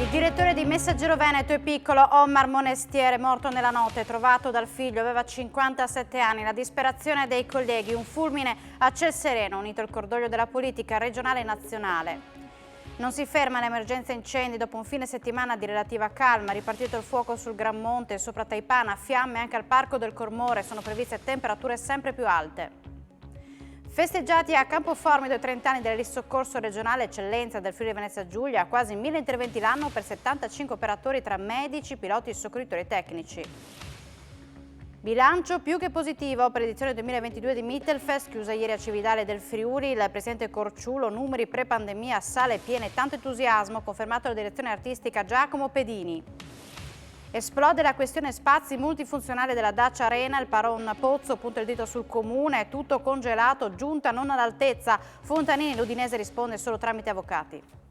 Il direttore di Messaggero Veneto e Piccolo, Omar Monestier, morto nella notte, trovato dal figlio, aveva 57 anni. La disperazione dei colleghi, un fulmine a ciel sereno, unito al cordoglio della politica regionale e nazionale. Non si ferma l'emergenza incendi dopo un fine settimana di relativa calma, ripartito il fuoco sul Gran Monte, sopra Taipana, fiamme anche al Parco del Cormore, sono previste temperature sempre più alte. Festeggiati a Campoformido i 30 anni del risoccorso regionale eccellenza del Friuli Venezia Giulia, quasi 1000 interventi l'anno per 75 operatori tra medici, piloti e soccorritori tecnici. Bilancio più che positivo per l'edizione 2022 di Mittelfest, chiusa ieri a Cividale del Friuli. Il presidente Corciulo, numeri pre-pandemia, sale piene, tanto entusiasmo, confermato la direzione artistica Giacomo Pedini. Esplode la questione spazi multifunzionale della Dacia Arena, il Paron Pozzo punta il dito sul comune, tutto congelato, giunta non all'altezza. Fontanini, l'Udinese risponde solo tramite avvocati.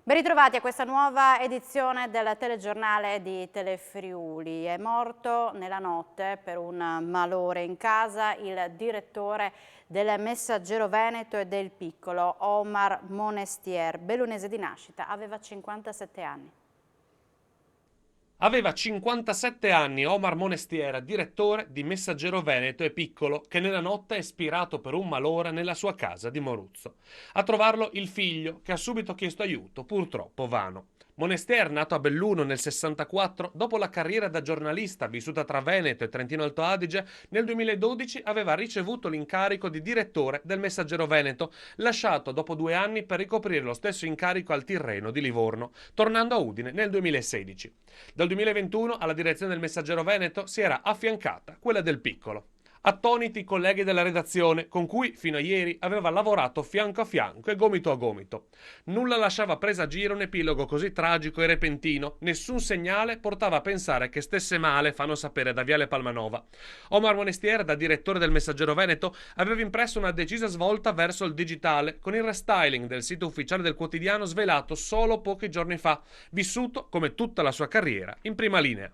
Ben ritrovati a questa nuova edizione del telegiornale di Telefriuli. È morto nella notte per un malore in casa il direttore del Messaggero Veneto e del Piccolo, Omar Monestier, bellunese di nascita, aveva 57 anni. Aveva 57 anni Omar Monestier, direttore di Messaggero Veneto e Piccolo, che nella notte è spirato per un malore nella sua casa di Moruzzo. A trovarlo il figlio, che ha subito chiesto aiuto, purtroppo vano. Monestier, nato a Belluno nel 64, dopo la carriera da giornalista vissuta tra Veneto e Trentino Alto Adige, nel 2012 aveva ricevuto l'incarico di direttore del Messaggero Veneto, lasciato dopo 2 anni per ricoprire lo stesso incarico al Tirreno di Livorno, tornando a Udine nel 2016. Dal 2021 alla direzione del Messaggero Veneto si era affiancata quella del Piccolo. Attoniti i colleghi della redazione, con cui fino a ieri aveva lavorato fianco a fianco e gomito a gomito. Nulla lasciava presagire un epilogo così tragico e repentino, nessun segnale portava a pensare che stesse male, fanno sapere da Viale Palmanova. Omar Monestier, da direttore del Messaggero Veneto, aveva impresso una decisa svolta verso il digitale, con il restyling del sito ufficiale del quotidiano svelato solo pochi giorni fa, vissuto, come tutta la sua carriera, in prima linea.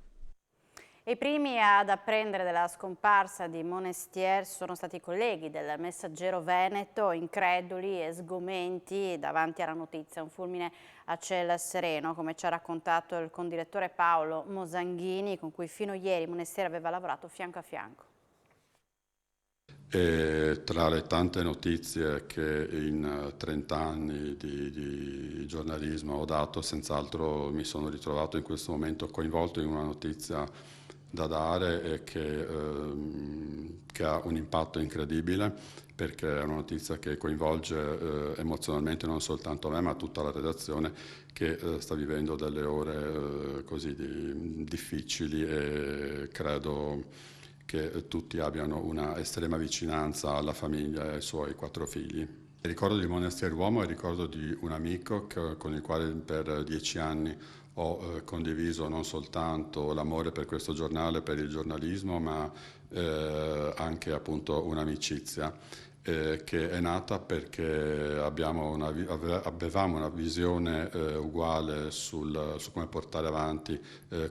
I primi ad apprendere della scomparsa di Monestier sono stati i colleghi del Messaggero Veneto, increduli e sgomenti davanti alla notizia. Un fulmine a ciel sereno, come ci ha raccontato il condirettore Paolo Mosanghini, con cui fino a ieri Monestier aveva lavorato fianco a fianco. E tra le tante notizie che in 30 anni di giornalismo ho dato, senz'altro mi sono ritrovato in questo momento coinvolto in una notizia da dare e che ha un impatto incredibile, perché è una notizia che coinvolge emozionalmente non soltanto me ma tutta la redazione, che sta vivendo delle ore così difficili, e credo che tutti abbiano una estrema vicinanza alla famiglia e ai suoi 4 figli. Il ricordo di Monestier uomo è il ricordo di un amico con il quale per 10 anni ho condiviso non soltanto l'amore per questo giornale, per il giornalismo, ma anche appunto un'amicizia che è nata perché avevamo una visione uguale su come portare avanti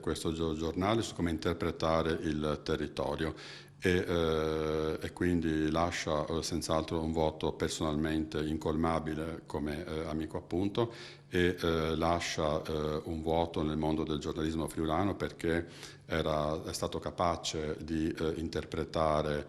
questo giornale, su come interpretare il territorio. E quindi lascia senz'altro un vuoto personalmente incolmabile come amico appunto, e lascia un vuoto nel mondo del giornalismo friulano, perché è stato capace di interpretare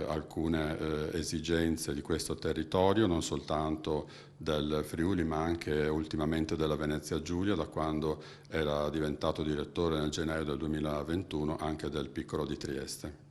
alcune esigenze di questo territorio, non soltanto del Friuli ma anche ultimamente della Venezia Giulia, da quando era diventato direttore nel gennaio del 2021 anche del Piccolo di Trieste.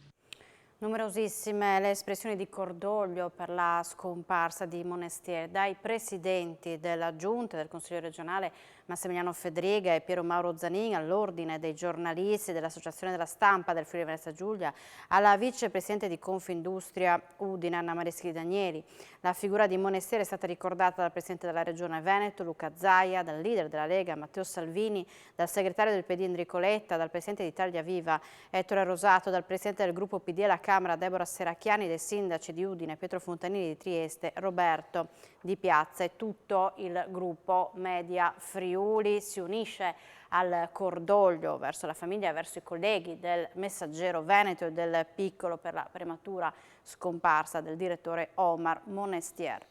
Numerosissime le espressioni di cordoglio per la scomparsa di Monestier dai presidenti della Giunta del Consiglio regionale Massimiliano Fedriga e Piero Mauro Zanin, all'ordine dei giornalisti dell'Associazione della Stampa del Friuli Venezia Giulia, alla vicepresidente di Confindustria Udine Anna Mareschi Danieli. La figura di Monestier è stata ricordata dal presidente della Regione Veneto Luca Zaia, dal leader della Lega Matteo Salvini, dal segretario del PD Enrico Letta, dal presidente di Italia Viva Ettore Rosato, dal presidente del gruppo PD alla Camera Deborah Serracchiani, dei sindaci di Udine, Pietro Fontanini di Trieste, Roberto Di Piazza, e tutto il gruppo Media Friuli si unisce al cordoglio verso la famiglia e verso i colleghi del Messaggero Veneto e del Piccolo per la prematura scomparsa del direttore Omar Monestier.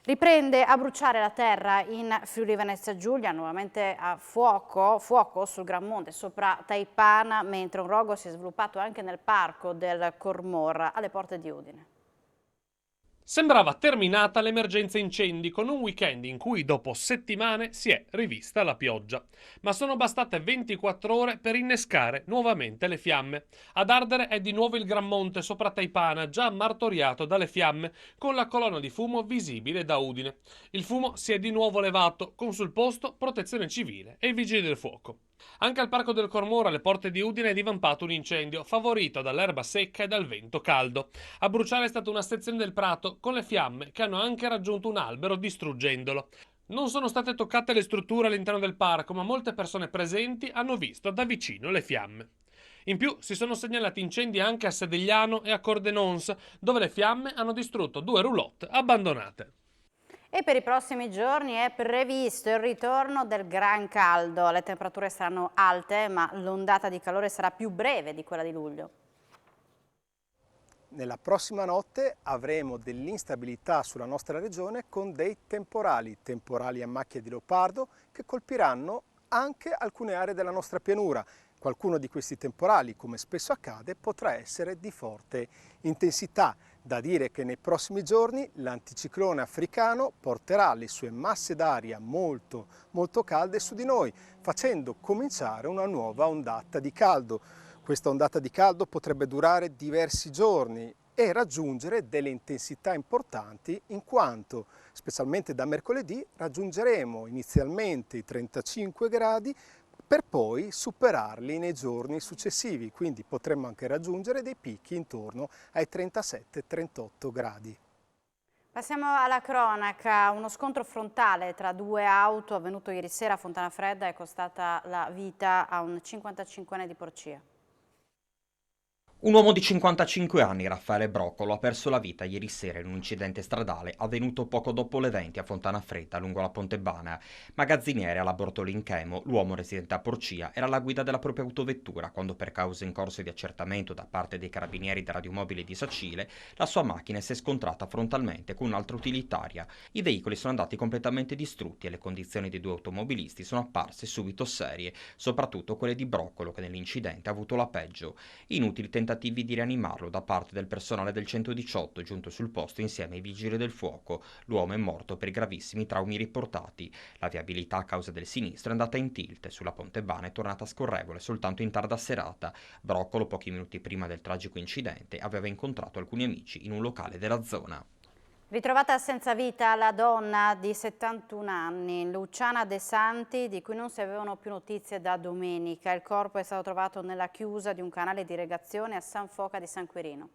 Riprende a bruciare la terra in Friuli Venezia Giulia, nuovamente a fuoco sul Gran Monte sopra Taipana, mentre un rogo si è sviluppato anche nel parco del Cormorra alle porte di Udine. Sembrava terminata l'emergenza incendi con un weekend in cui dopo settimane si è rivista la pioggia. Ma sono bastate 24 ore per innescare nuovamente le fiamme. Ad ardere è di nuovo il Gran Monte sopra Taipana, già martoriato dalle fiamme, con la colonna di fumo visibile da Udine. Il fumo si è di nuovo levato, con sul posto protezione civile e i vigili del fuoco. Anche al parco del Cormora, alle porte di Udine, è divampato un incendio, favorito dall'erba secca e dal vento caldo. A bruciare è stata una sezione del prato, con le fiamme che hanno anche raggiunto un albero distruggendolo. Non sono state toccate le strutture all'interno del parco, ma molte persone presenti hanno visto da vicino le fiamme. In più si sono segnalati incendi anche a Sedigliano e a Cordenons, dove le fiamme hanno distrutto 2 roulotte abbandonate. E per i prossimi giorni è previsto il ritorno del gran caldo. Le temperature saranno alte, ma l'ondata di calore sarà più breve di quella di luglio. Nella prossima notte avremo dell'instabilità sulla nostra regione con dei temporali a macchia di leopardo che colpiranno anche alcune aree della nostra pianura. Qualcuno di questi temporali, come spesso accade, potrà essere di forte intensità. Da dire che nei prossimi giorni l'anticiclone africano porterà le sue masse d'aria molto calde su di noi, facendo cominciare una nuova ondata di caldo. Questa ondata di caldo potrebbe durare diversi giorni e raggiungere delle intensità importanti, in quanto specialmente da mercoledì raggiungeremo inizialmente i 35 gradi per poi superarli nei giorni successivi, quindi potremmo anche raggiungere dei picchi intorno ai 37-38 gradi. Passiamo alla cronaca. Uno scontro frontale tra 2 auto avvenuto ieri sera a Fontanafredda è costata la vita a un 55enne di Porcia. Un uomo di 55 anni, Raffaele Broccolo, ha perso la vita ieri sera in un incidente stradale avvenuto poco dopo le 20 a Fontanafredda, lungo la Pontebana. Magazziniere alla Bortoli in Chemo, l'uomo residente a Porcia era alla guida della propria autovettura quando, per cause in corso di accertamento da parte dei carabinieri del radiomobile di Sacile, la sua macchina si è scontrata frontalmente con un'altra utilitaria. I veicoli sono andati completamente distrutti e le condizioni dei 2 automobilisti sono apparse subito serie, soprattutto quelle di Broccolo, che nell'incidente ha avuto la peggio. Inutili tentativi di rianimarlo da parte del personale del 118 giunto sul posto insieme ai vigili del fuoco. L'uomo è morto per i gravissimi traumi riportati. La viabilità a causa del sinistro è andata in tilt e sulla Pontebana è tornata scorrevole soltanto in tarda serata. Broccolo, pochi minuti prima del tragico incidente, aveva incontrato alcuni amici in un locale della zona. Ritrovata senza vita la donna di 71 anni, Luciana De Santi, di cui non si avevano più notizie da domenica. Il corpo è stato trovato nella chiusa di un canale di irrigazione a San Foca di San Quirino.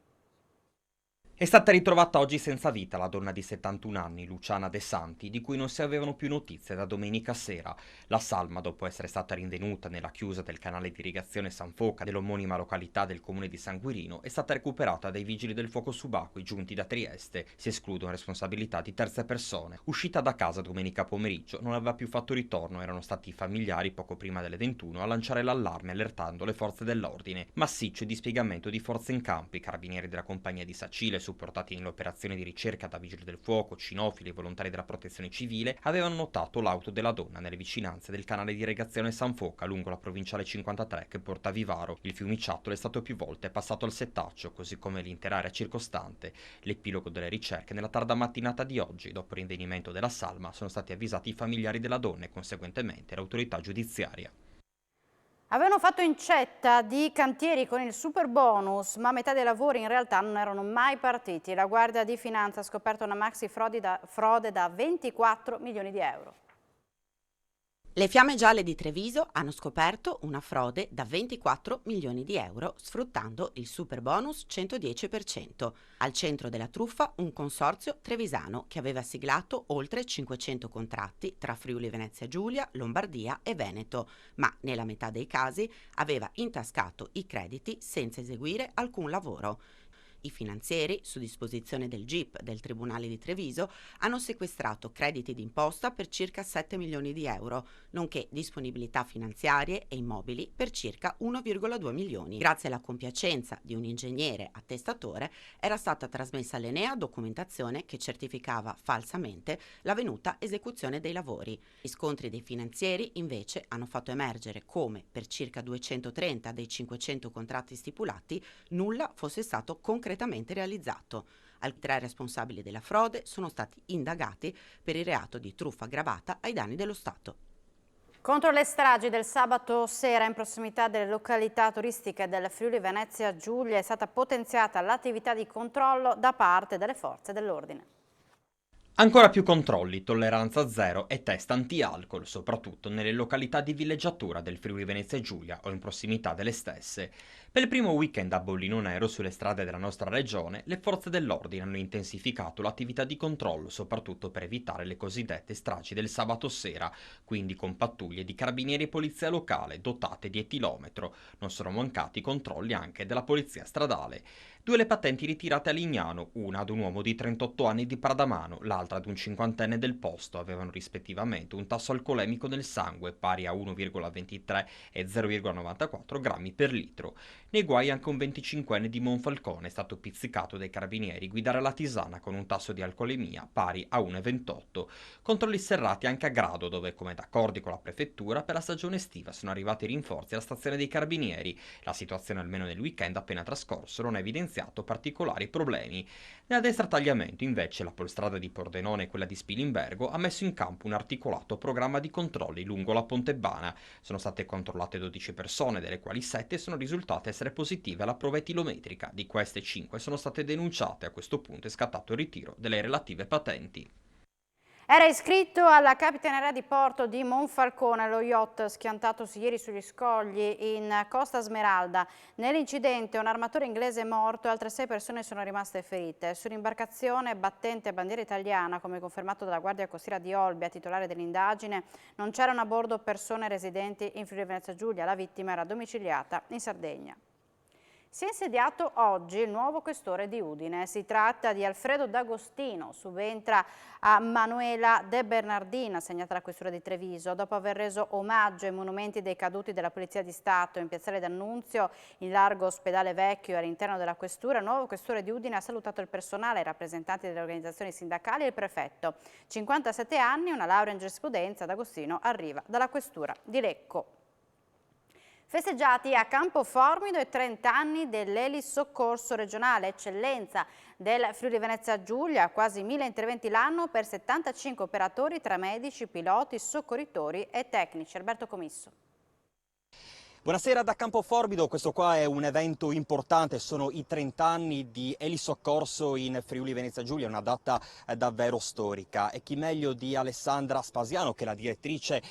È stata ritrovata oggi senza vita la donna di 71 anni, Luciana De Santi, di cui non si avevano più notizie da domenica sera. La salma, dopo essere stata rinvenuta nella chiusa del canale di irrigazione San Foca dell'omonima località del comune di San Quirino, è stata recuperata dai vigili del fuoco subacquei giunti da Trieste. Si escludono responsabilità di terze persone. Uscita da casa domenica pomeriggio, non aveva più fatto ritorno. Erano stati i familiari, poco prima delle 21, a lanciare l'allarme allertando le forze dell'ordine. Massiccio dispiegamento di forze in campo. I carabinieri della compagnia di Sacile, supportati nell'operazione di ricerca da vigili del fuoco, cinofili e volontari della protezione civile, avevano notato l'auto della donna nelle vicinanze del canale di irrigazione San Foca lungo la provinciale 53 che porta a Vivaro. Il fiumiciattolo è stato più volte passato al settaccio, così come l'intera area circostante. L'epilogo delle ricerche: nella tarda mattinata di oggi, dopo il rinvenimento della salma, sono stati avvisati i familiari della donna e conseguentemente l'autorità giudiziaria. Avevano fatto incetta di cantieri con il super bonus, ma metà dei lavori in realtà non erano mai partiti. La Guardia di Finanza ha scoperto una maxi frode da 24 milioni di euro. Le Fiamme Gialle di Treviso hanno scoperto una frode da 24 milioni di euro sfruttando il super bonus 110%. Al centro della truffa un consorzio trevisano che aveva siglato oltre 500 contratti tra Friuli Venezia Giulia, Lombardia e Veneto, ma nella metà dei casi aveva intascato i crediti senza eseguire alcun lavoro. I finanzieri, su disposizione del GIP del Tribunale di Treviso, hanno sequestrato crediti d'imposta per circa 7 milioni di euro, nonché disponibilità finanziarie e immobili per circa 1,2 milioni. Grazie alla compiacenza di un ingegnere attestatore, era stata trasmessa all'Enea documentazione che certificava falsamente l'avvenuta esecuzione dei lavori. Gli scontri dei finanzieri, invece, hanno fatto emergere come, per circa 230 dei 500 contratti stipulati, nulla fosse stato concretamente realizzato. Altri 3 responsabili della frode sono stati indagati per il reato di truffa aggravata ai danni dello Stato. Contro le stragi del sabato sera in prossimità delle località turistiche del Friuli Venezia Giulia è stata potenziata l'attività di controllo da parte delle forze dell'ordine. Ancora più controlli, tolleranza zero e test anti-alcol, soprattutto nelle località di villeggiatura del Friuli Venezia Giulia o in prossimità delle stesse. Per il primo weekend a bollino nero sulle strade della nostra regione, le forze dell'ordine hanno intensificato l'attività di controllo, soprattutto per evitare le cosiddette stragi del sabato sera, quindi con pattuglie di carabinieri e polizia locale dotate di etilometro. Non sono mancati controlli anche della polizia stradale. 2 le patenti ritirate a Lignano, una ad un uomo di 38 anni di Pradamano, l'altra ad un 50enne del posto, avevano rispettivamente un tasso alcolemico nel sangue pari a 1,23 e 0,94 grammi per litro. Nei guai anche un 25enne di Monfalcone è stato pizzicato dai carabinieri guidare la Tisana con un tasso di alcolemia pari a 1,28. Controlli serrati anche a Grado, dove, come d'accordi con la prefettura, per la stagione estiva sono arrivati rinforzi alla stazione dei carabinieri. La situazione, almeno nel weekend appena trascorso, non ha evidenziato particolari problemi. Nella destra tagliamento, invece, la polstrada di Pordenone e quella di Spilimbergo ha messo in campo un articolato programma di controlli lungo la Pontebana. Sono state controllate 12 persone, delle quali 7 sono risultate essere positive alla prova etilometrica. Di queste 5 sono state denunciate. A questo punto è scattato il ritiro delle relative patenti. Era iscritto alla Capitaneria di Porto di Monfalcone lo yacht schiantatosi ieri sugli scogli in Costa Smeralda. Nell'incidente un armatore inglese è morto e altre 6 persone sono rimaste ferite. Sull'imbarcazione battente bandiera italiana, come confermato dalla Guardia Costiera di Olbia, titolare dell'indagine, non c'erano a bordo persone residenti in Friuli Venezia Giulia. La vittima era domiciliata in Sardegna. Si è insediato oggi il nuovo questore di Udine. Si tratta di Alfredo D'Agostino, subentra a Manuela De Bernardina, assegnata alla questura di Treviso. Dopo aver reso omaggio ai monumenti dei caduti della Polizia di Stato in Piazzale d'Annunzio, in largo Ospedale Vecchio e all'interno della questura, il nuovo questore di Udine ha salutato il personale, i rappresentanti delle organizzazioni sindacali e il prefetto. 57 anni, una laurea in giurisprudenza, D'Agostino arriva dalla questura di Lecco. Festeggiati a Campo Formido i 30 anni dell'Elisoccorso regionale, eccellenza del Friuli Venezia Giulia, quasi 1000 interventi l'anno per 75 operatori tra medici, piloti, soccorritori e tecnici. Alberto Comisso. Buonasera da Campoformido, questo qua è un evento importante, sono i 30 anni di Elisoccorso in Friuli Venezia Giulia, una data davvero storica. E chi meglio di Alessandra Spasiano, che è la direttrice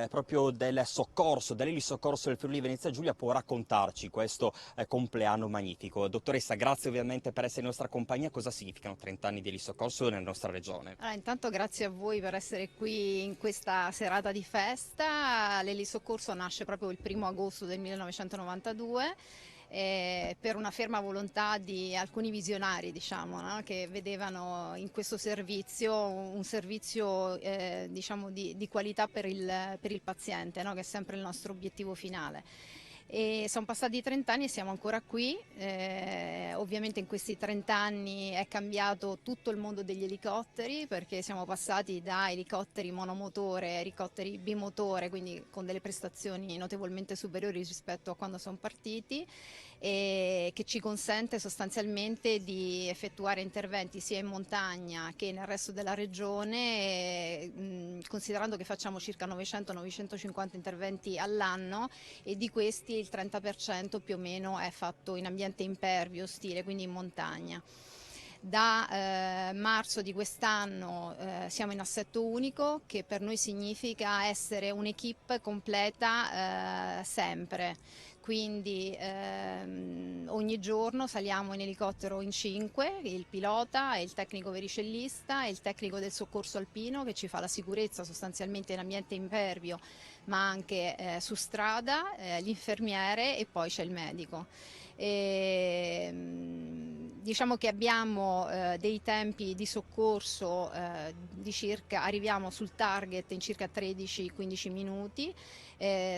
proprio del soccorso, dell'Elisoccorso del Friuli Venezia Giulia, può raccontarci questo compleanno magnifico. Dottoressa, grazie ovviamente per essere in nostra compagnia. Cosa significano 30 anni di Elisoccorso nella nostra regione? Intanto grazie a voi per essere qui in questa serata di festa. L'Elisoccorso nasce proprio il 1° agosto del 1992 per una ferma volontà di alcuni visionari, diciamo, no? Che vedevano in questo servizio un servizio diciamo di qualità per il paziente, no? Che è sempre il nostro obiettivo finale. E sono passati 30 anni e siamo ancora qui. Ovviamente in questi 30 anni è cambiato tutto il mondo degli elicotteri, perché siamo passati da elicotteri monomotore a elicotteri bimotore, quindi con delle prestazioni notevolmente superiori rispetto a quando sono partiti, e che ci consente sostanzialmente di effettuare interventi sia in montagna che nel resto della regione, considerando che facciamo circa 900-950 interventi all'anno, e di questi il 30% più o meno è fatto in ambiente impervio, ostile, quindi in montagna. Da marzo di quest'anno siamo in assetto unico, che per noi significa essere un'equipe completa sempre. Quindi ogni giorno saliamo in elicottero in 5, il pilota, il tecnico vericellista e il tecnico del soccorso alpino che ci fa la sicurezza sostanzialmente in ambiente impervio, ma anche su strada, l'infermiere e poi c'è il medico. Diciamo che abbiamo dei tempi di soccorso arriviamo sul target in circa 13-15 minuti.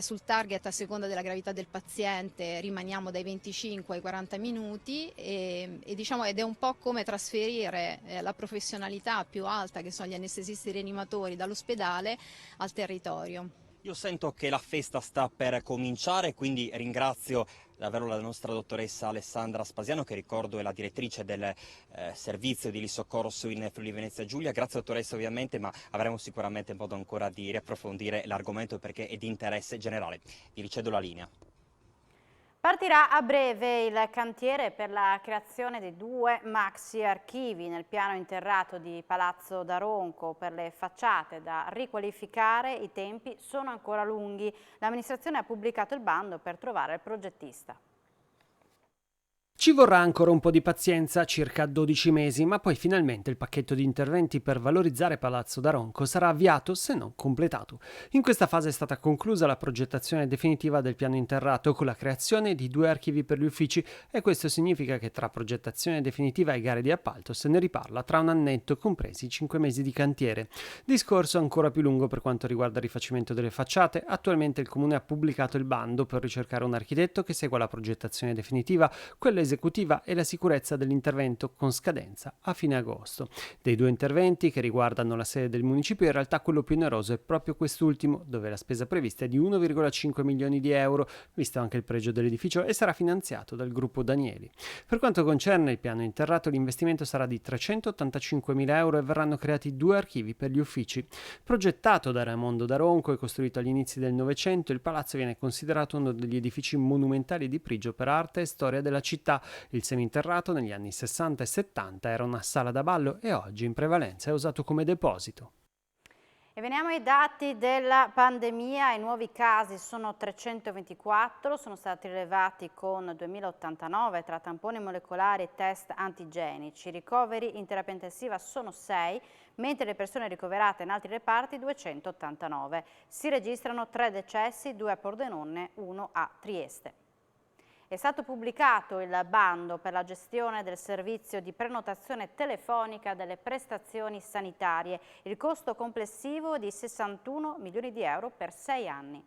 Sul target, a seconda della gravità del paziente, rimaniamo dai 25 ai 40 minuti diciamo, ed è un po' come trasferire la professionalità più alta, che sono gli anestesisti rianimatori, dall'ospedale al territorio. Io sento che la festa sta per cominciare, quindi ringrazio davvero la nostra dottoressa Alessandra Spasiano, che ricordo è la direttrice del servizio di elisoccorso in Friuli Venezia Giulia. Grazie dottoressa ovviamente, ma avremo sicuramente modo ancora di riapprofondire l'argomento perché è di interesse generale. Vi ricedo la linea. Partirà a breve il cantiere per la creazione di 2 maxi archivi nel piano interrato di Palazzo Daronco. Per le facciate da riqualificare i tempi sono ancora lunghi. L'amministrazione ha pubblicato il bando per trovare il progettista. Ci vorrà ancora un po' di pazienza, circa 12 mesi, ma poi finalmente il pacchetto di interventi per valorizzare Palazzo Daronco sarà avviato, se non completato. In questa fase è stata conclusa la progettazione definitiva del piano interrato con la creazione di 2 archivi per gli uffici e questo significa che tra progettazione definitiva e gare di appalto se ne riparla tra un annetto, compresi 5 mesi di cantiere. Discorso ancora più lungo per quanto riguarda il rifacimento delle facciate. Attualmente il Comune ha pubblicato il bando per ricercare un architetto che segua la progettazione definitiva, quella esecutiva e la sicurezza dell'intervento con scadenza a fine agosto. Dei 2 interventi che riguardano la sede del municipio, in realtà quello più oneroso è proprio quest'ultimo, dove la spesa prevista è di 1,5 milioni di euro, visto anche il pregio dell'edificio, e sarà finanziato dal gruppo Danieli. Per quanto concerne il piano interrato, l'investimento sarà di 385.000 euro e verranno creati 2 archivi per gli uffici. Progettato da Raimondo Daronco e costruito agli inizi del Novecento, il palazzo viene considerato uno degli edifici monumentali di pregio per arte e storia della città. Il seminterrato negli anni 60 e 70 era una sala da ballo e oggi in prevalenza è usato come deposito. E veniamo ai dati della pandemia. I nuovi casi sono 324, sono stati rilevati con 2089 tra tamponi molecolari e test antigenici. I ricoveri in terapia intensiva sono 6, mentre le persone ricoverate in altri reparti 289. Si registrano 3 decessi, 2 a Pordenone, 1 a Trieste. È stato pubblicato il bando per la gestione del servizio di prenotazione telefonica delle prestazioni sanitarie. Il costo complessivo è di 61 milioni di euro per 6 anni.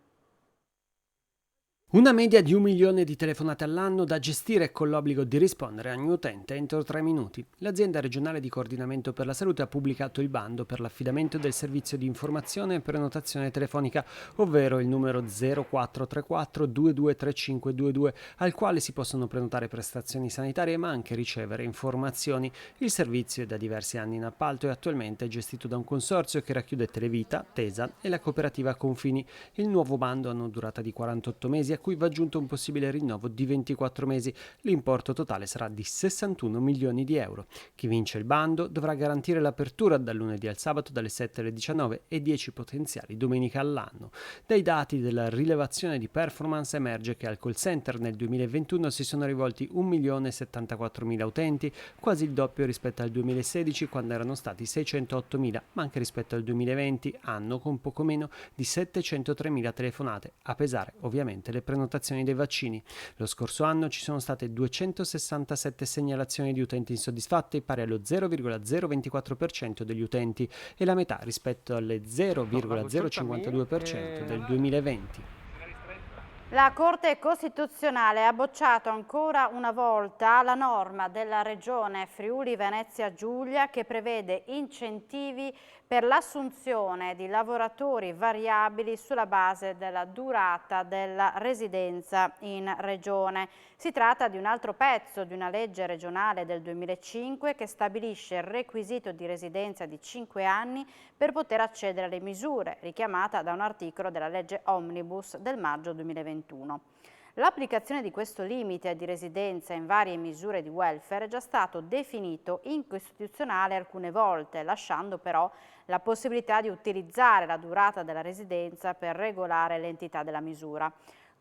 Una media di 1 milione di telefonate all'anno da gestire con l'obbligo di rispondere a ogni utente entro 3 minuti. L'azienda regionale di coordinamento per la salute ha pubblicato il bando per l'affidamento del servizio di informazione e prenotazione telefonica, ovvero il numero 0434 223522, al quale si possono prenotare prestazioni sanitarie ma anche ricevere informazioni. Il servizio è da diversi anni in appalto e attualmente è gestito da un consorzio che racchiude Televita, Tesa e la cooperativa Confini. Il nuovo bando ha una durata di 48 mesi, a cui va aggiunto un possibile rinnovo di 24 mesi. L'importo totale sarà di 61 milioni di euro. Chi vince il bando dovrà garantire l'apertura dal lunedì al sabato dalle 7 alle 19 e 10 potenziali domeniche all'anno. Dai dati della rilevazione di performance emerge che al call center nel 2021 si sono rivolti 1.074.000 utenti, quasi il doppio rispetto al 2016 quando erano stati 608.000, ma anche rispetto al 2020, anno con poco meno di 703.000 telefonate, a pesare ovviamente le prenotazioni dei vaccini. Lo scorso anno ci sono state 267 segnalazioni di utenti insoddisfatti, pari allo 0,024% degli utenti e la metà rispetto alle 0,052% del 2020. La Corte Costituzionale ha bocciato ancora una volta la norma della Regione Friuli Venezia Giulia che prevede incentivi per l'assunzione di lavoratori variabili sulla base della durata della residenza in Regione. Si tratta di un altro pezzo di una legge regionale del 2005 che stabilisce il requisito di residenza di 5 anni per poter accedere alle misure, richiamata da un articolo della legge Omnibus del maggio 2021. L'applicazione di questo limite di residenza in varie misure di welfare è già stato definito incostituzionale alcune volte, lasciando però la possibilità di utilizzare la durata della residenza per regolare l'entità della misura.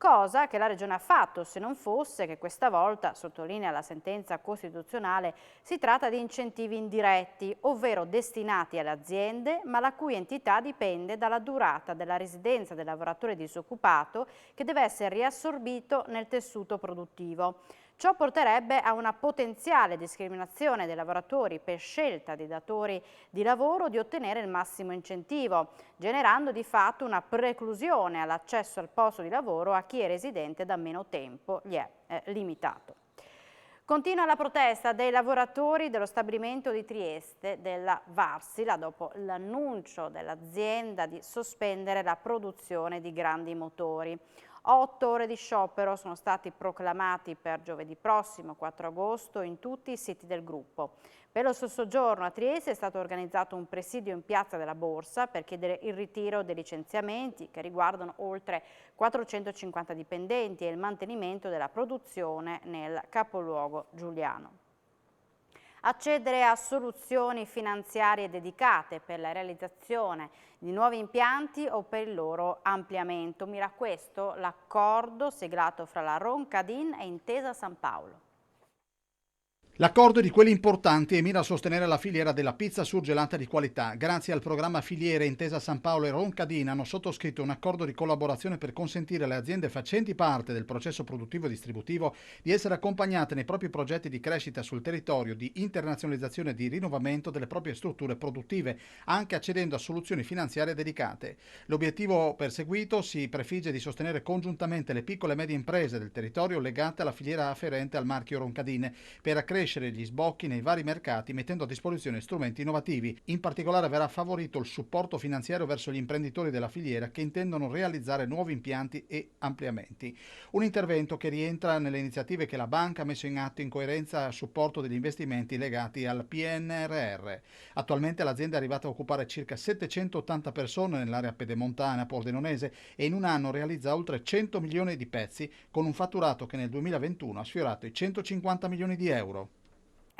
Cosa che la Regione ha fatto, se non fosse che questa volta, sottolinea la sentenza costituzionale, si tratta di incentivi indiretti, ovvero destinati alle aziende, ma la cui entità dipende dalla durata della residenza del lavoratore disoccupato, che deve essere riassorbito nel tessuto produttivo. Ciò porterebbe a una potenziale discriminazione dei lavoratori per scelta dei datori di lavoro di ottenere il massimo incentivo, generando di fatto una preclusione all'accesso al posto di lavoro a chi è residente da meno tempo gli è limitato. Continua la protesta dei lavoratori dello stabilimento di Trieste della Varsila dopo l'annuncio dell'azienda di sospendere la produzione di grandi motori. 8 ore di sciopero sono stati proclamati per giovedì prossimo, 4 agosto, in tutti i siti del gruppo. Per lo stesso giorno a Trieste è stato organizzato un presidio in Piazza della Borsa per chiedere il ritiro dei licenziamenti che riguardano oltre 450 dipendenti e il mantenimento della produzione nel capoluogo giuliano. Accedere a soluzioni finanziarie dedicate per la realizzazione di nuovi impianti o per il loro ampliamento. Mira a questo l'accordo siglato fra la Roncadin e Intesa San Paolo. L'accordo è di quelli importanti e mira a sostenere la filiera della pizza surgelata di qualità. Grazie al programma Filiere, Intesa San Paolo e Roncadin hanno sottoscritto un accordo di collaborazione per consentire alle aziende facenti parte del processo produttivo e distributivo di essere accompagnate nei propri progetti di crescita sul territorio, di internazionalizzazione e di rinnovamento delle proprie strutture produttive, anche accedendo a soluzioni finanziarie dedicate. L'obiettivo perseguito si prefigge di sostenere congiuntamente le piccole e medie imprese del territorio legate alla filiera afferente al marchio Roncadin per accrescere gli sbocchi nei vari mercati mettendo a disposizione strumenti innovativi. In particolare verrà favorito il supporto finanziario verso gli imprenditori della filiera che intendono realizzare nuovi impianti e ampliamenti. Un intervento che rientra nelle iniziative che la banca ha messo in atto in coerenza a supporto degli investimenti legati al PNRR. Attualmente l'azienda è arrivata a occupare circa 780 persone nell'area pedemontana pordenonese e in un anno realizza oltre 100 milioni di pezzi con un fatturato che nel 2021 ha sfiorato i 150 milioni di euro.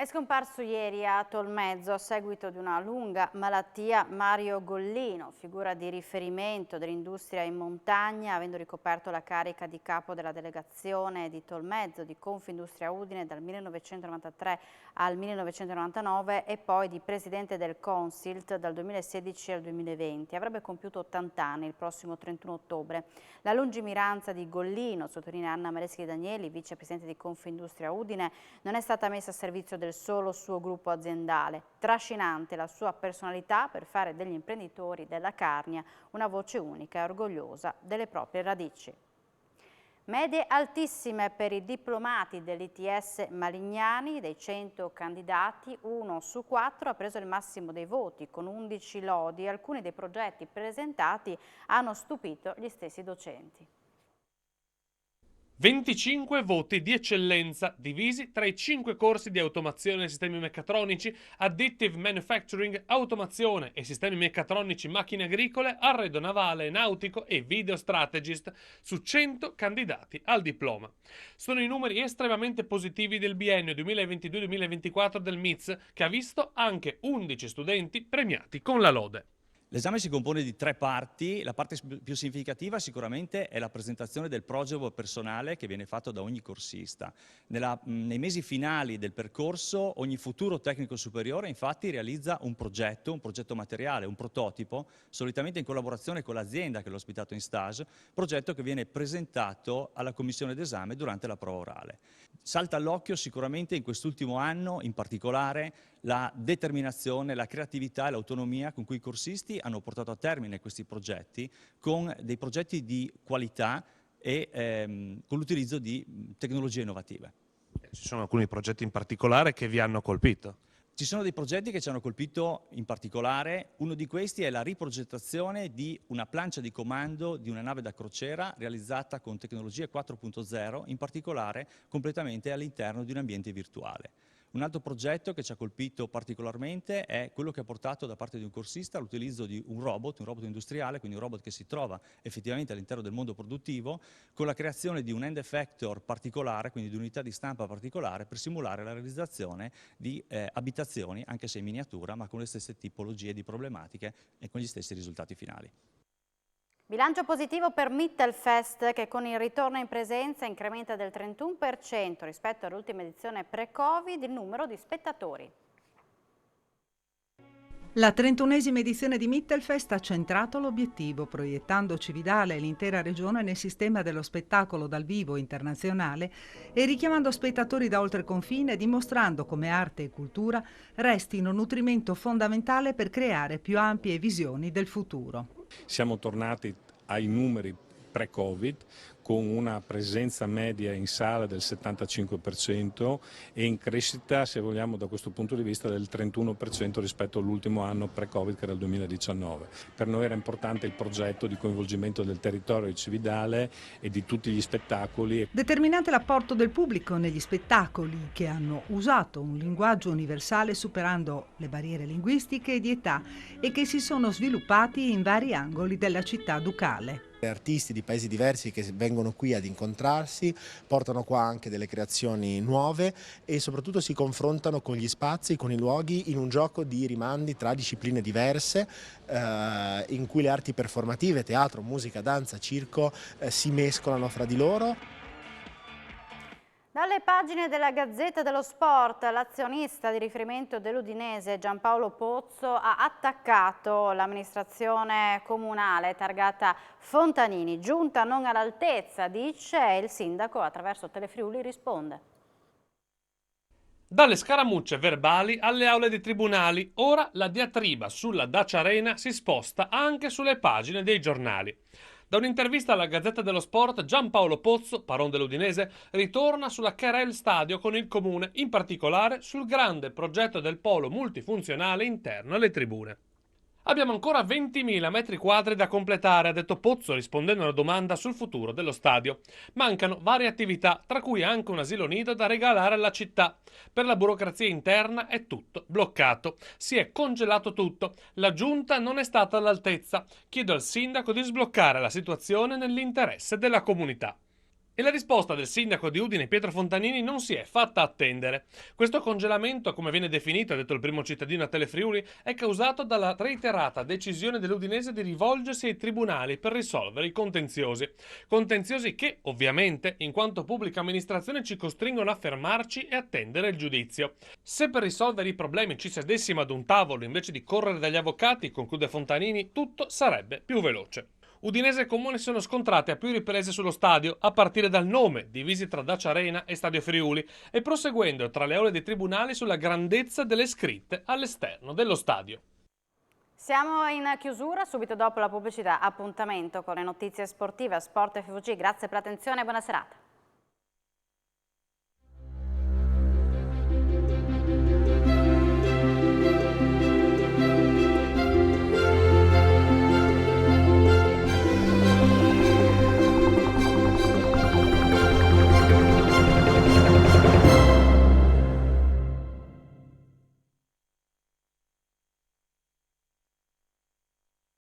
È scomparso ieri a Tolmezzo a seguito di una lunga malattia Mario Gollino, figura di riferimento dell'industria in montagna, avendo ricoperto la carica di capo della delegazione di Tolmezzo di Confindustria Udine dal 1993 al 1999 e poi di presidente del Consilt dal 2016 al 2020. Avrebbe compiuto 80 anni il prossimo 31 ottobre. La lungimiranza di Gollino, sottolinea Anna Mareschi Danieli, vicepresidente di Confindustria Udine, non è stata messa a servizio del solo suo gruppo aziendale. Trascinante la sua personalità per fare degli imprenditori della Carnia una voce unica e orgogliosa delle proprie radici. Medie altissime per i diplomati dell'ITS Malignani, dei 100 candidati, 1 su 4 ha preso il massimo dei voti con 11 lodi. Alcuni dei progetti presentati hanno stupito gli stessi docenti. 25 voti di eccellenza divisi tra i 5 corsi di automazione e sistemi meccatronici, additive manufacturing, automazione e sistemi meccatronici macchine agricole, arredo navale, nautico e video strategist su 100 candidati al diploma. Sono i numeri estremamente positivi del biennio 2022-2024 del MITS, che ha visto anche 11 studenti premiati con la lode. L'esame si compone di 3 parti. La parte più significativa sicuramente è la presentazione del progetto personale che viene fatto da ogni corsista. Nei mesi finali del percorso ogni futuro tecnico superiore infatti realizza un progetto materiale, un prototipo, solitamente in collaborazione con l'azienda che l'ha ospitato in stage, progetto che viene presentato alla commissione d'esame durante la prova orale. Salta all'occhio sicuramente in quest'ultimo anno in particolare la determinazione, la creatività e l'autonomia con cui i corsisti hanno portato a termine questi progetti con dei progetti di qualità e con l'utilizzo di tecnologie innovative. Ci sono alcuni progetti in particolare che vi hanno colpito? Ci sono dei progetti che ci hanno colpito in particolare. Uno di questi è la riprogettazione di una plancia di comando di una nave da crociera realizzata con tecnologie 4.0, in particolare completamente all'interno di un ambiente virtuale. Un altro progetto che ci ha colpito particolarmente è quello che ha portato da parte di un corsista all'utilizzo di un robot industriale, quindi un robot che si trova effettivamente all'interno del mondo produttivo, con la creazione di un end effector particolare, quindi di unità di stampa particolare, per simulare la realizzazione di abitazioni, anche se in miniatura, ma con le stesse tipologie di problematiche e con gli stessi risultati finali. Bilancio positivo per Mittelfest, che con il ritorno in presenza incrementa del 31% rispetto all'ultima edizione pre-Covid il numero di spettatori. La 31esima edizione di Mittelfest ha centrato l'obiettivo, proiettando Cividale e l'intera regione nel sistema dello spettacolo dal vivo internazionale e richiamando spettatori da oltre confine, dimostrando come arte e cultura restino nutrimento fondamentale per creare più ampie visioni del futuro. Siamo tornati ai numeri pre-Covid con una presenza media in sala del 75% e in crescita, se vogliamo, da questo punto di vista del 31% rispetto all'ultimo anno pre-Covid, che era il 2019. Per noi era importante il progetto di coinvolgimento del territorio di Cividale e di tutti gli spettacoli. Determinante l'apporto del pubblico negli spettacoli, che hanno usato un linguaggio universale superando le barriere linguistiche e di età e che si sono sviluppati in vari angoli della città ducale. Artisti di paesi diversi che vengono qui ad incontrarsi, portano qua anche delle creazioni nuove e soprattutto si confrontano con gli spazi, con i luoghi, in un gioco di rimandi tra discipline diverse in cui le arti performative, teatro, musica, danza, circo si mescolano fra di loro. Dalle pagine della Gazzetta dello Sport, l'azionista di riferimento dell'Udinese Giampaolo Pozzo ha attaccato l'amministrazione comunale targata Fontanini. Giunta non all'altezza, dice, e il sindaco attraverso Telefriuli risponde. Dalle scaramucce verbali alle aule dei tribunali, ora la diatriba sulla Dacia Arena si sposta anche sulle pagine dei giornali. Da un'intervista alla Gazzetta dello Sport, Giampaolo Pozzo, paron dell'Udinese, ritorna sulla Querel Stadio con il comune, in particolare sul grande progetto del polo multifunzionale interno alle tribune. Abbiamo ancora 20.000 metri quadri da completare, ha detto Pozzo rispondendo a una domanda sul futuro dello stadio. Mancano varie attività, tra cui anche un asilo nido da regalare alla città. Per la burocrazia interna è tutto bloccato. Si è congelato tutto. La giunta non è stata all'altezza. Chiedo al sindaco di sbloccare la situazione nell'interesse della comunità. E la risposta del sindaco di Udine Pietro Fontanini non si è fatta attendere. Questo congelamento, come viene definito, ha detto il primo cittadino a Telefriuli, è causato dalla reiterata decisione dell'Udinese di rivolgersi ai tribunali per risolvere i contenziosi. Contenziosi che, ovviamente, in quanto pubblica amministrazione ci costringono a fermarci e attendere il giudizio. Se per risolvere i problemi ci sedessimo ad un tavolo invece di correre dagli avvocati, conclude Fontanini, tutto sarebbe più veloce. Udinese e Comune sono scontrati a più riprese sullo stadio, a partire dal nome, divisi tra Dacia Arena e Stadio Friuli, e proseguendo tra le aule dei tribunali sulla grandezza delle scritte all'esterno dello stadio. Siamo in chiusura, subito dopo la pubblicità, appuntamento con le notizie sportive a Sport FVG. Grazie per l'attenzione e buona serata.